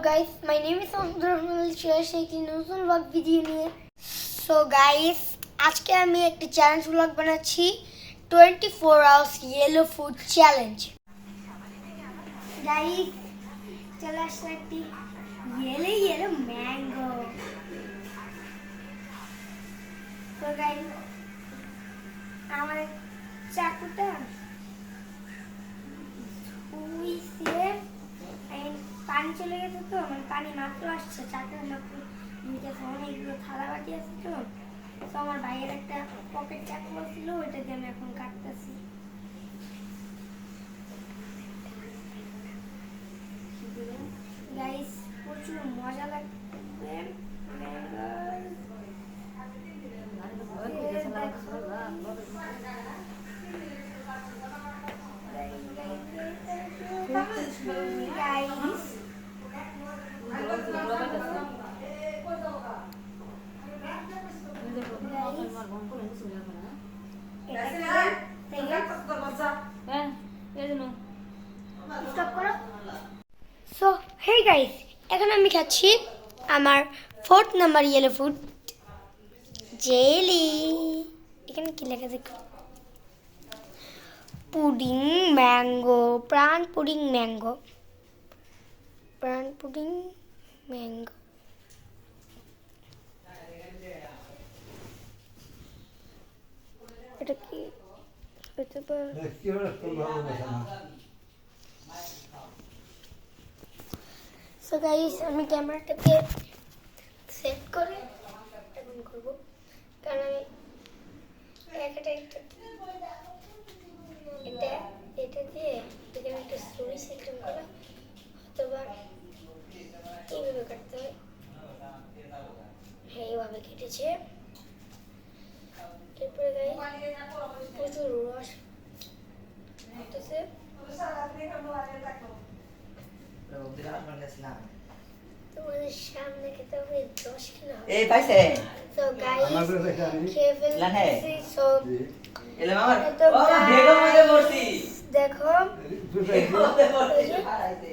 guys, my name is Samudra Share নতুন blog video নিয়ে। So guys, আজকে আমি একটা চ্যালেঞ্জ ব্লগ বানাচ্ছি 24 hours yellow food challenge. Guys, চলে আসছে একটি yellow mango. So guys, আমার চাকুটা পানি চলে গেছে তো মানে পানি মাত্র আসছে চাকরি মাত্র নিতেছে অনেকগুলো থালা বাটি আছে তো আমার ভাইয়ের একটা পকেট চাকু ছিল ওইটা দিয়ে আমি এখন কাটতেছি গাইস প্রচুর মজা লাগবে guys So, hey guys, এখন আমি খাচ্ছি আমার 4th number yellow food jelly এখানে কি লেখা দেখো পুডিং ম্যাঙ্গো প্রাণ পুডিং ম্যাঙ্গো এটা কি হতে পারে সো গাইস আমি ক্যামেরাটাকে সেট করে এখন করব কারণ আমি এটা দিয়ে এখানে একটা স্টোরি সিস্টেম করা অথবা এইভাবে কাটতে হয় হ্যাঁ এইভাবে কেটেছে এরপরে গাইস প্রচুর রস হতেছে তোমাদের সামনে খেতে হবে 10 কিলো এই পাইছে সো গাইস খেয়ে ফেলছি সো এলে মামার ও বেগম মধ্যে পড়ছি দেখো বেগম মধ্যে পড়ছি